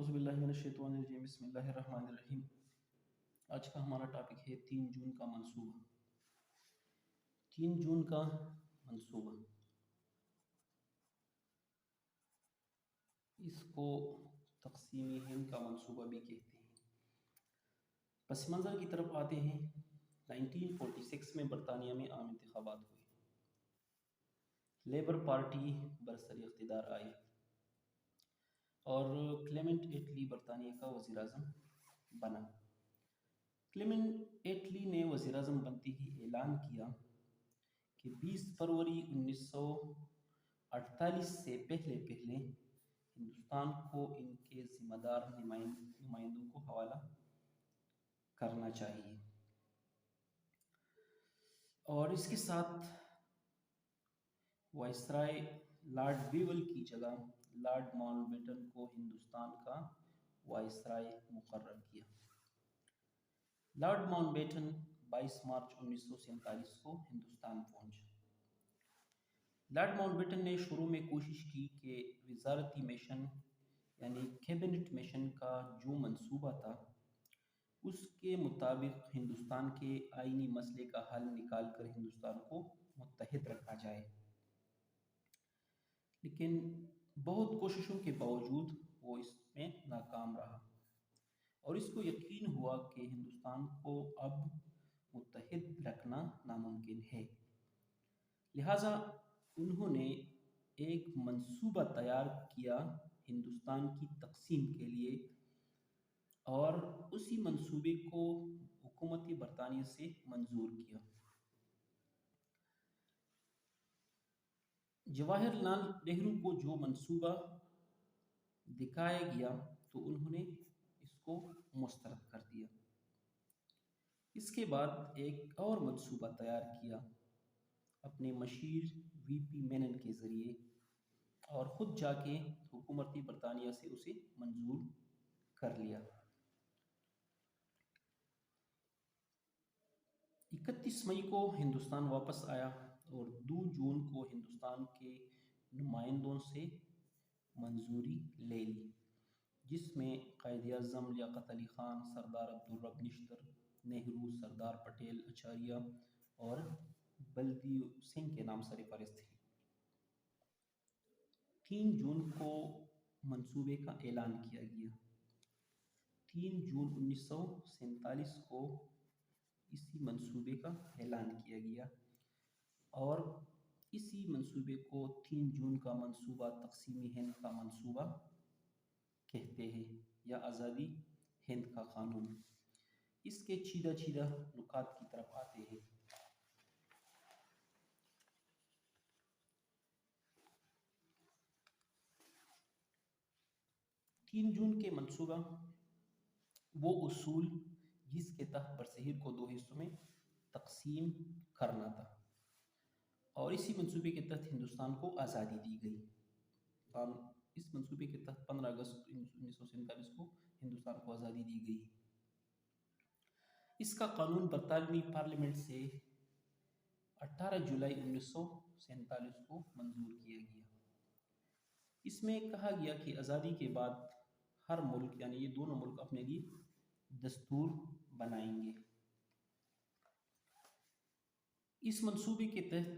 اعوذ باللہ من الشیطان الرجیم بسم اللہ الرحمن الرحیم۔ آج کا ہمارا ٹاپک ہے 3 جون کا منصوبہ۔ 3 جون کا منصوبہ، اس کو تقسیم ہند کا منصوبہ بھی کہتے ہیں۔ پس منظر کی طرف آتے ہیں۔ 1946 میں برطانیہ میں عام انتخابات ہوئے، لیبر پارٹی برسر اقتدار آئی اور کلیمنٹ ایٹلی برطانیہ کا وزیر اعظم بنا۔ کلیمنٹ ایٹلی نے وزیر اعظم بنتے ہی اعلان کیا کہ 20 فروری 1948 سے پہلے ہندوستان کو ان کے ذمہ دار نمائندوں کو حوالہ کرنا چاہیے، اور اس کے ساتھ وائسرائے لارڈ بیول کی جگہ لارڈ ماؤنٹ بیٹن کو ہندوستان کا وائسرائے مقرر کیا۔ لارڈ ماؤنٹ بیٹن 22 مارچ 1947 کو ہندوستان پہنچا۔ لارڈ ماؤنٹ بیٹن نے شروع میں کوشش کی کہ وزارتی مشن یعنی کیبنٹ مشن کا جو منصوبہ تھا اس کے مطابق ہندوستان کے آئینی مسئلے کا حل نکال کر ہندوستان کو متحد رکھا جائے، لیکن بہت کوششوں کے باوجود وہ اس میں ناکام رہا، اور اس کو یقین ہوا کہ ہندوستان کو اب متحد رکھنا ناممکن ہے۔ لہٰذا انہوں نے ایک منصوبہ تیار کیا ہندوستان کی تقسیم کے لیے، اور اسی منصوبے کو حکومت برطانیہ سے منظور کیا۔ جواہر لال نہرو کو جو منصوبہ دکھایا گیا تو انہوں نے اس کو مسترد کر دیا۔ اس کے بعد ایک اور منصوبہ تیار کیا اپنے مشیر وی پی مینن کے ذریعے، اور خود جا کے حکومت برطانیہ سے اسے منظور کر لیا۔ 31 مئی کو ہندوستان واپس آیا اور 2 جون کو ہندوستان کے نمائندوں سے منظوری لے لی، جس میں قائد اعظم لیاقت علی خان، سردار عبدالرب نشتر، نہرو، سردار پٹیل، اچاریہ اور بلدیو سنگھ کے نام سرفہرست ہیں۔ 3 جون کو منصوبے کا اعلان کیا گیا۔ 3 جون 1947 کو اسی منصوبے کا اعلان کیا گیا، اور اسی منصوبے کو 3 جون کا منصوبہ تقسیم ہند کا منصوبہ کہتے ہیں، یا آزادی ہند کا قانون۔ اس کے چیدہ نکات کی طرف آتے ہیں۔ 3 جون کے منصوبہ وہ اصول جس کے تحت برصغیر کو 2 حصوں میں تقسیم کرنا تھا، اور اسی منصوبے کے تحت ہندوستان کو آزادی دی گئی۔ اس منصوبے کے تحت 15 اگست 1947 کو ہندوستان کو آزادی دی گئی۔ اس کا قانون برطانوی پارلیمنٹ سے 18 جولائی 1947 کو منظور کیا گیا۔ اس میں کہا گیا کہ آزادی کے بعد ہر ملک یعنی یہ دونوں ملک اپنے لیے دستور بنائیں گے۔ اس منصوبے کے تحت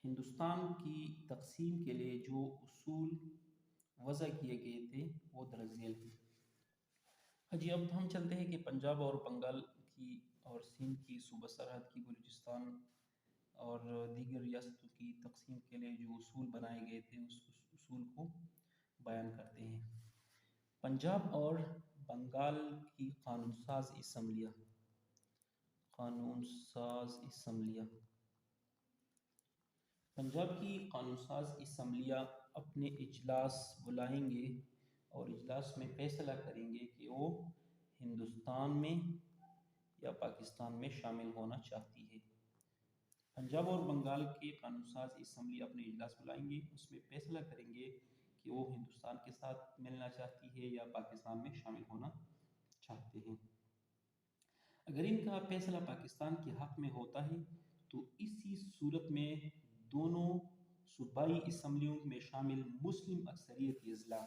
ہندوستان کی تقسیم کے لیے جو اصول وضع کیے گئے تھے وہ درذیل تھے۔ اب ہم چلتے ہیں کہ پنجاب اور بنگال کی اور سندھ کی صوبہ سرحد کی بلوچستان اور دیگر ریاستوں کی تقسیم کے لیے جو اصول بنائے گئے تھے اس اصول کو بیان کرتے ہیں۔ پنجاب اور بنگال کی قانون ساز اسمبلیاں پنجاب کی قانون ساز اسمبلیاں اپنے اجلاس بلائیں گے اور اجلاس میں فیصلہ کریں گے کہ وہ ہندوستان میں یا پاکستان میں شامل ہونا چاہتی ہے۔ پنجاب اور بنگال کے قانون ساز اسمبلی اپنے اجلاس بلائیں گے، اس میں فیصلہ کریں گے کہ وہ ہندوستان کے ساتھ ملنا چاہتی ہے یا پاکستان میں شامل ہونا چاہتے ہیں۔ اگر ان کا فیصلہ پاکستان کے حق میں ہوتا ہے تو اسی صورت میں دونوں صوبائی اسمبلیوں میں شامل مسلم اکثریتی اضلاع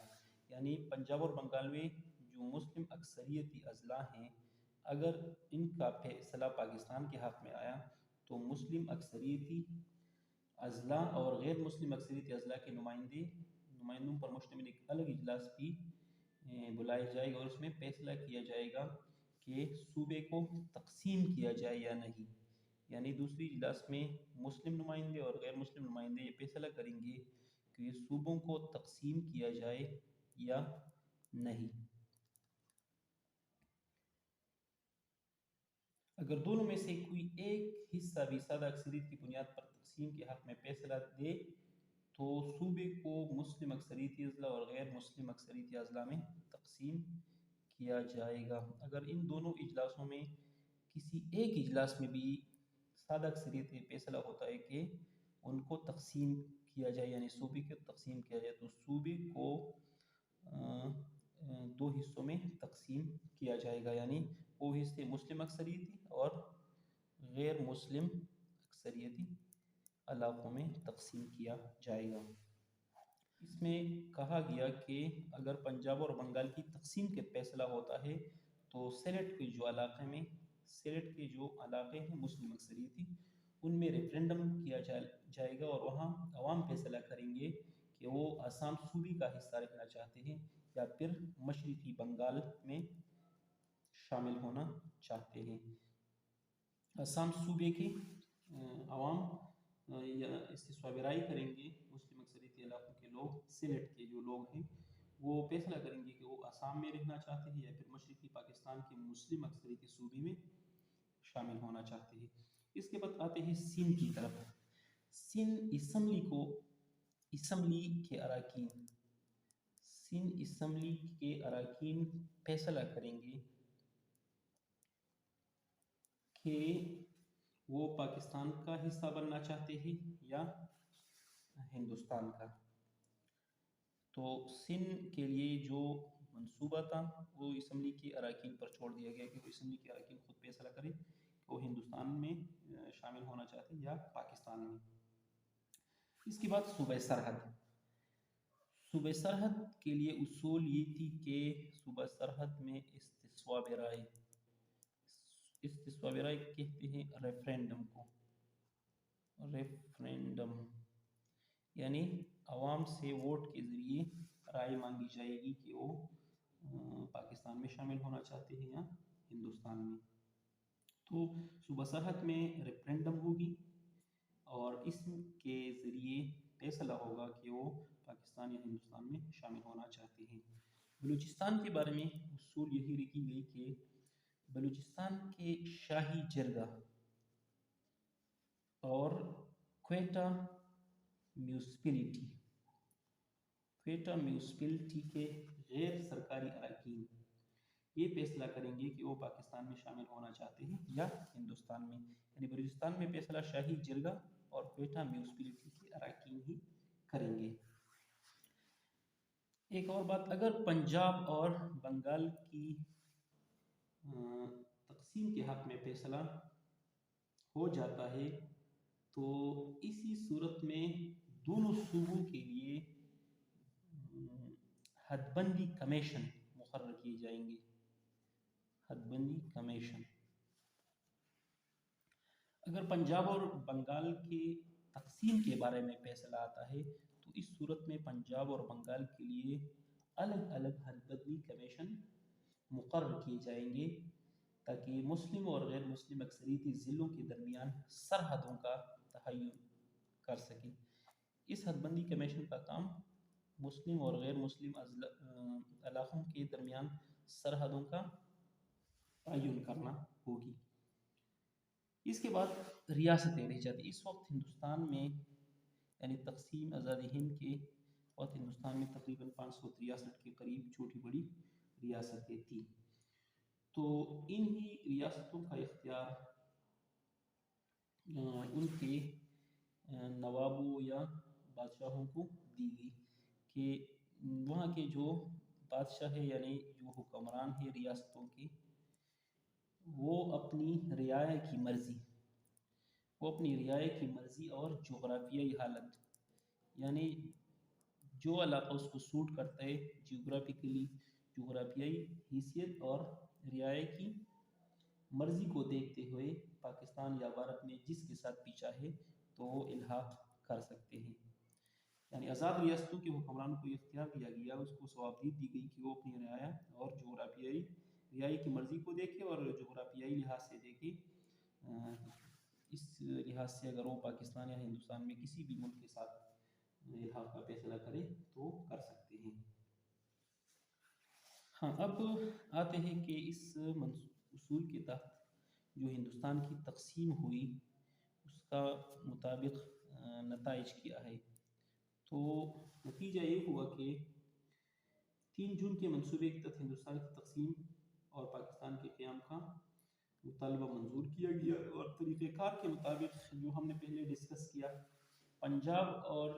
یعنی پنجاب اور بنگال میں جو مسلم اکثریتی اضلاع ہیں، اگر ان کا فیصلہ پاکستان کے حق میں آیا تو مسلم اکثریتی اضلاع اور غیر مسلم اکثریتی اضلاع کے نمائندوں پر مشتمل ایک الگ اجلاس بھی بلایا جائے گا، اور اس میں فیصلہ کیا جائے گا کہ صوبے کو تقسیم کیا جائے یا نہیں۔ یعنی دوسری اجلاس میں مسلم نمائندے اور غیر مسلم نمائندے یہ فیصلہ کریں گے کہ صوبوں کو تقسیم کیا جائے یا نہیں۔ اگر دونوں میں سے کوئی ایک حصہ بھی سادہ اکثریت کی بنیاد پر تقسیم کے حق میں فیصلہ دے تو صوبے کو مسلم اکثریتی اضلاع اور غیر مسلم اکثریتی اضلاع میں تقسیم کیا جائے گا۔ اگر ان دونوں اجلاسوں میں کسی ایک اجلاس میں بھی سادہ اکثریتی فیصلہ ہوتا ہے کہ ان کو تقسیم کیا جائے، یعنی صوبے کو تقسیم کیا جائے، تو صوبے کو دو حصوں میں تقسیم کیا جائے گا، یعنی وہ حصے مسلم اکثریتی اور غیر مسلم اکثریتی علاقوں میں تقسیم کیا جائے گا۔ اس میں کہا گیا کہ اگر پنجاب اور بنگال کی تقسیم کے فیصلہ ہوتا ہے تو سیلیٹ کے جو علاقے ہیں مسلم اکثریتی، ان میں ریفرینڈم کیا جائے گا، اور وہاں عوام فیصلہ کریں گے کہ وہ آسام صوبے کا حصہ رہنا چاہتے ہیں یا پھر مشرقی بنگال میں شامل ہونا چاہتے ہیں۔ آسام صوبے کے عوام استصوابی رائے کریں گے، مسلم اکثریتی علاقوں کے لوگ، سیلیٹ کے جو لوگ ہیں وہ فیصلہ کریں گے کہ وہ آسام میں رہنا چاہتے ہیں یا پھر مشرقی پاکستان کے مسلم اکثریتی صوبے میں شامل ہونا چاہتے ہیں۔ اس کے بعد آتے ہیں سندھ کی طرف۔ سندھ اسمبلی کے اراکین فیصلہ کریں گے کہ وہ پاکستان کا حصہ بننا چاہتے ہیں یا ہندوستان کا۔ تو سندھ کے لیے جو منصوبہ تھا وہ اسمبلی کے اراکین پر چھوڑ دیا گیا کہ وہ اسمبلی کے اراکین خود فیصلہ کریں کہ وہ ہندوستان میں شامل ہونا چاہتے ہیں یا پاکستان میں۔ اس کے بعد صوبہ سرحد کے لیے اصول یہ تھی کہ صوبہ سرحد میں استصواب رائے کہتے ہیں ریفرینڈم کو، یعنی عوام سے ووٹ کے ذریعے رائے مانگی جائے گی کہ وہ پاکستان میں شامل ہونا چاہتے ہیں یا ہندوستان میں۔ تو صوبہ سرحد میں ریفرینڈم ہوگی اور اس کے ذریعے فیصلہ ہوگا کہ وہ پاکستان یا ہندوستان میں شامل ہونا چاہتے ہیں۔ بلوچستان کے بارے میں اصول یہی لکھی گئی کہ بلوچستان کے شاہی جرگہ اور کوئٹہ میونسپلٹی کے غیر سرکاری اراکین یہ فیصلہ کریں گے کہ وہ پاکستان میں شامل ہونا چاہتے ہیں یا ہندوستان میں، یعنی بلوچستان میں فیصلہ شاہی جرگہ اور کوئٹہ میونسپلٹی کے اراکین ہی کریں گے۔ ایک اور بات، اگر پنجاب اور بنگال کی تقسیم کے حق میں فیصلہ ہو جاتا ہے تو اسی صورت میں دونوں صوبوں کے لیے حد بندی کمیشن مقرر کیے جائیں گے۔ حد بندی کمیشن، اگر پنجاب اور بنگال کے تقسیم کے بارے میں فیصلہ آتا ہے تو اس صورت میں پنجاب اور بنگال کے لیے الگ الگ حد بندی کمیشن مقرر کیے جائیں گے تاکہ مسلم اور غیر مسلم اکثریتی ضلعوں کے درمیان سرحدوں کا تعین کر سکیں۔ اس حد بندی کمیشن کا کام مسلم اور غیر مسلم علاقوں کے درمیان سرحدوں کا تعین کرنا ہوگی۔ اس کے بعد ریاستیں رہ جاتی۔ اس وقت ہندوستان میں یعنی تقسیم آزادی ہند کے وقت ہندوستان میں تقریباً 563 کے قریب چھوٹی بڑی ریاستیں تھیں، تو انہی ریاستوں کا اختیار ان کے نوابوں یا بادشاہوں کو دی گئی کہ وہاں کے جو بادشاہ ہے یعنی جو حکمران ہے ریاستوں کے، وہ اپنی رعایا کی مرضی اور جغرافیائی حالت، یعنی جو علاقہ اس کو سوٹ کرتا ہے جغرافیکلی، جغرافیائی حیثیت اور رعایا کی مرضی کو دیکھتے ہوئے پاکستان یا بھارت میں جس کے ساتھ بھی چاہے تو وہ الحاق کر سکتے ہیں۔ یعنی آزاد ریاستوں کے حکمرانوں کو یہ اختیار دیا گیا، اس کو ثوابدید دی گئی کہ وہ اپنی رعایا اور رعایا کی مرضی کو دیکھے اور جغرافیائی لحاظ سے دیکھے۔ اس لحاظ سے اگر وہ پاکستان یا ہندوستان میں کسی بھی ملک کے ساتھ الحاق کا فیصلہ کرے تو کر سکتے ہیں۔ ہاں، اب آتے ہیں کہ اس اصول کے تحت جو ہندوستان کی تقسیم ہوئی اس کا مطابق نتائج کیا ہے۔ تو نتیجہ یہ ہوا کہ 3 جون کے منصوبے کے تحت ہندوستان کی تقسیم اور پاکستان کے قیام کا مطالبہ منظور کیا گیا، اور طریقہ کار کے مطابق جو ہم نے پہلے ڈسکس کیا، پنجاب اور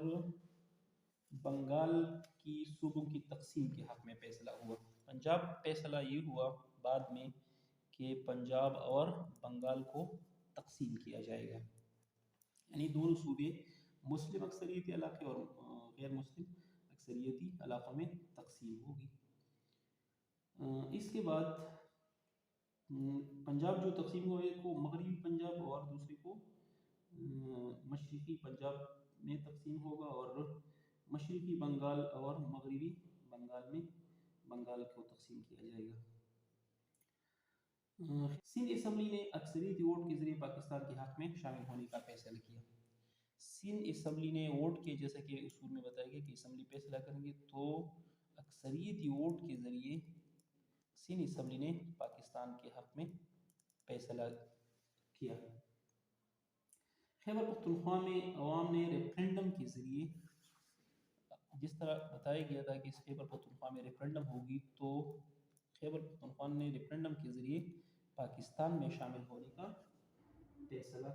بنگال کی صوبوں کی تقسیم کے حق میں فیصلہ ہوا۔ پنجاب فیصلہ یہ ہوا بعد میں کہ پنجاب اور بنگال کو تقسیم کیا جائے گا، یعنی دونوں صوبے مسلم اکثریتی علاقے اور غیر مسلم اکثریتی علاقوں میں تقسیم ہوگی۔ اس کے بعد پنجاب جو تقسیم ہوا، ایک کو مغربی پنجاب اور دوسرے کو مشرقی پنجاب میں تقسیم ہوگا، اور مشرقی بنگال اور مغربی بنگال میں بنگال کو تقسیم کیا جائے گا۔ سندھ اسمبلی نے اکثریتی ووٹ کے ذریعے پاکستان کے حق میں شامل ہونے کا فیصلہ کیا۔ سندھ اسمبلی نے ووٹ کے، جیسا کہ اصول میں بتایا گیا کہ اسمبلی فیصلہ کریں گے، تو اکثریتی ووٹ کے ذریعے سندھ اسمبلی نے پاکستان کے حق میں فیصلہ کیا۔ خیبر پختونخوا میں عوام نے ریفرنڈم کے ذریعے، جس طرح بتایا گیا تھا کہ اس خیبر پختونخوا میں ریفرنڈم ہوگی، تو خیبر پختونخوا نے ریفرنڈم کے ذریعے پاکستان میں شامل ہونے کا فیصلہ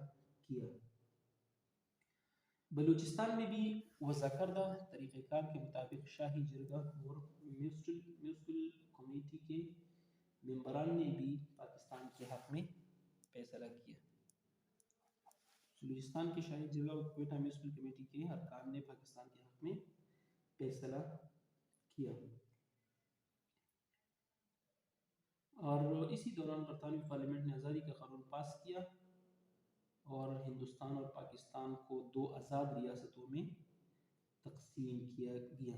کیا۔ بلوچستان میں بھی وضع کردہ طریقہ کار کے مطابق شاہی جرگہ اور میونسپل کمیٹی کے ممبران نے بھی پاکستان کے حق میں فیصلہ کیا۔ بلوچستان کے شاہی جرگہ اور کوئٹہ میونسپل کمیٹی کے ارکان نے پاکستان کے حق میں فیصلہ کیا، اور اسی دوران برطانوی پارلیمنٹ نے آزادی کا قانون پاس کیا اور ہندوستان اور پاکستان کو 2 آزاد ریاستوں میں تقسیم کیا گیا۔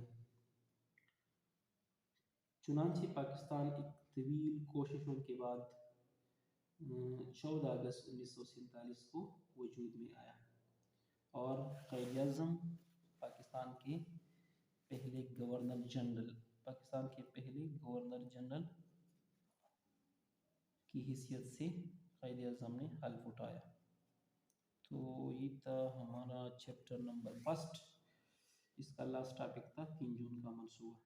چنانچہ پاکستان ایک طویل کوششوں کے بعد 14 اگست 1947 کو وجود میں آیا، اور قائد اعظم پاکستان کے پہلے گورنر جنرل کی حیثیت سے قائد اعظم نے حلف اٹھایا۔ تو یہ تھا ہمارا چیپٹر نمبر 1، اس کا لاسٹ ٹاپک تھا 3 جون کا منصوبہ۔